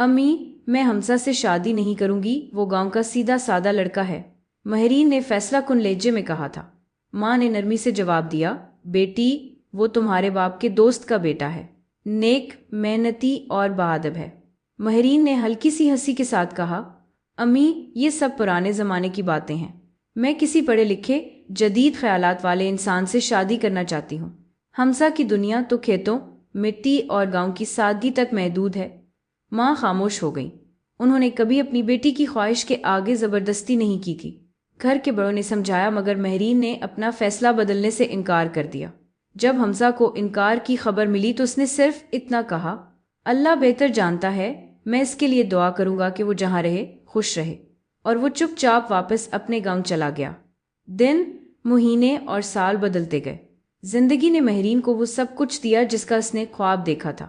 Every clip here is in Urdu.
امی، میں حمزہ سے شادی نہیں کروں گی، وہ گاؤں کا سیدھا سادہ لڑکا ہے، ماہرین نے فیصلہ کن لہجے میں کہا تھا۔ ماں نے نرمی سے جواب دیا، بیٹی، وہ تمہارے باپ کے دوست کا بیٹا ہے، نیک، محنتی اور باادب ہے۔ ماہرین نے ہلکی سی ہنسی کے ساتھ کہا، امی، یہ سب پرانے زمانے کی باتیں ہیں، میں کسی پڑھے لکھے جدید خیالات والے انسان سے شادی کرنا چاہتی ہوں۔ حمزہ کی دنیا تو کھیتوں، مٹی اور گاؤں کی سادگی تک محدود ہے۔ ماں خاموش ہو گئی، انہوں نے کبھی اپنی بیٹی کی خواہش کے آگے زبردستی نہیں کی تھی۔ گھر کے بڑوں نے سمجھایا مگر ماہرین نے اپنا فیصلہ بدلنے سے انکار کر دیا۔ جب حمزہ کو انکار کی خبر ملی تو اس نے صرف اتنا کہا، اللہ بہتر جانتا ہے، میں اس کے لیے دعا کروں گا کہ وہ جہاں رہے خوش رہے، اور وہ چپ چاپ واپس اپنے گاؤں چلا گیا۔ دن، مہینے اور سال بدلتے گئے۔ زندگی نے ماہرین کو وہ سب کچھ دیا جس کا اس نے خواب دیکھا تھا،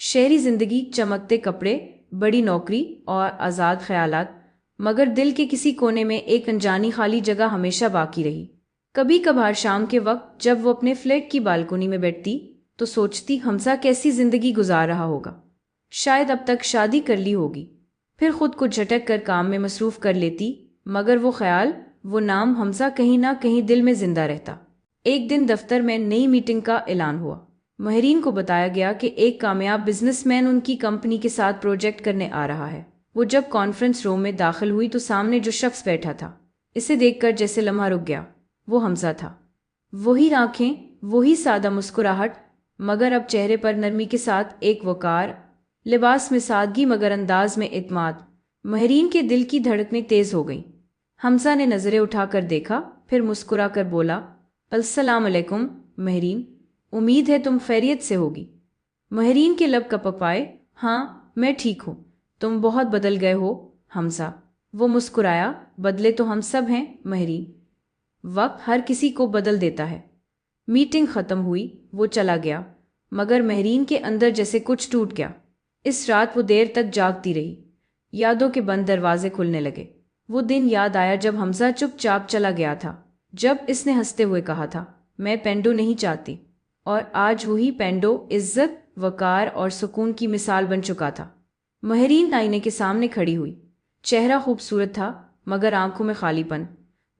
شہری زندگی، چمکتے کپڑے، بڑی نوکری اور آزاد خیالات، مگر دل کے کسی کونے میں ایک انجانی خالی جگہ ہمیشہ باقی رہی۔ کبھی کبھار شام کے وقت جب وہ اپنے فلیٹ کی بالکونی میں بیٹھتی تو سوچتی حمزہ کیسی زندگی گزار رہا ہوگا، شاید اب تک شادی کر لی ہوگی۔ پھر خود کو جھٹک کر کام میں مصروف کر لیتی، مگر وہ خیال، وہ نام حمزہ کہیں نہ کہیں دل میں زندہ رہتا۔ ایک دن دفتر میں نئی میٹنگ کا اعلان ہوا۔ ماہرین کو بتایا گیا کہ ایک کامیاب بزنس مین ان کی کمپنی کے ساتھ پروجیکٹ کرنے آ رہا ہے۔ وہ جب کانفرنس روم میں داخل ہوئی تو سامنے جو شخص بیٹھا تھا، اسے دیکھ کر جیسے لمحہ رک گیا۔ وہ حمزہ تھا، وہی آنکھیں، وہی سادہ مسکراہٹ، مگر اب چہرے پر نرمی کے ساتھ ایک وقار، لباس میں سادگی مگر انداز میں اعتماد۔ ماہرین کے دل کی دھڑکنیں تیز ہو گئیں۔ حمزہ نے نظریں اٹھا کر دیکھا، پھر مسکرا کر بولا، السلام علیکم ماہرین، امید ہے تم خیریت سے ہوگی۔ ماہرین کے لب کپک آئے، ہاں میں ٹھیک ہوں، تم بہت بدل گئے ہو حمزہ۔ وہ مسکرایا، بدلے تو ہم سب ہیں ماہرین، وقت ہر کسی کو بدل دیتا ہے۔ میٹنگ ختم ہوئی، وہ چلا گیا، مگر ماہرین کے اندر جیسے کچھ ٹوٹ گیا۔ اس رات وہ دیر تک جاگتی رہی، یادوں کے بند دروازے کھلنے لگے۔ وہ دن یاد آیا جب حمزہ چپ چاپ چلا گیا تھا، جب اس نے ہنستے ہوئے کہا تھا، میں پینڈو نہیں چاہتی، اور آج وہی پینڈو عزت، وقار اور سکون کی مثال بن چکا تھا۔ ماہرین آئینے کے سامنے کھڑی ہوئی، چہرہ خوبصورت تھا مگر آنکھوں میں خالی پن۔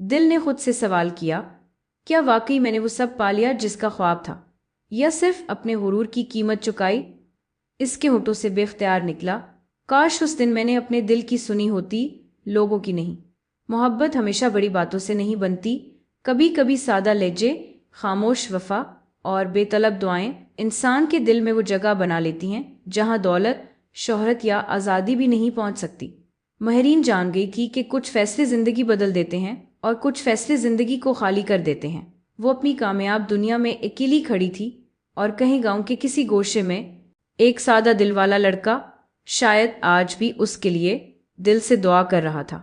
دل نے خود سے سوال کیا، کیا واقعی میں نے وہ سب پا لیا جس کا خواب تھا، یا صرف اپنے غرور کی قیمت چکائی؟ اس کے ہونٹوں سے بے اختیار نکلا، کاش اس دن میں نے اپنے دل کی سنی ہوتی، لوگوں کی نہیں۔ محبت ہمیشہ بڑی باتوں سے نہیں بنتی، کبھی کبھی سادہ لہجے، خاموش وفا اور بے طلب دعائیں انسان کے دل میں وہ جگہ بنا لیتی ہیں جہاں دولت، شہرت یا آزادی بھی نہیں پہنچ سکتی۔ ماہرین جان گئی تھی کہ کچھ فیصلے زندگی بدل دیتے ہیں اور کچھ فیصلے زندگی کو خالی کر دیتے ہیں۔ وہ اپنی کامیاب دنیا میں اکیلی کھڑی تھی، اور کہیں گاؤں کے کسی گوشے میں ایک سادہ دل والا لڑکا شاید آج بھی اس کے لیے دل سے دعا کر رہا تھا۔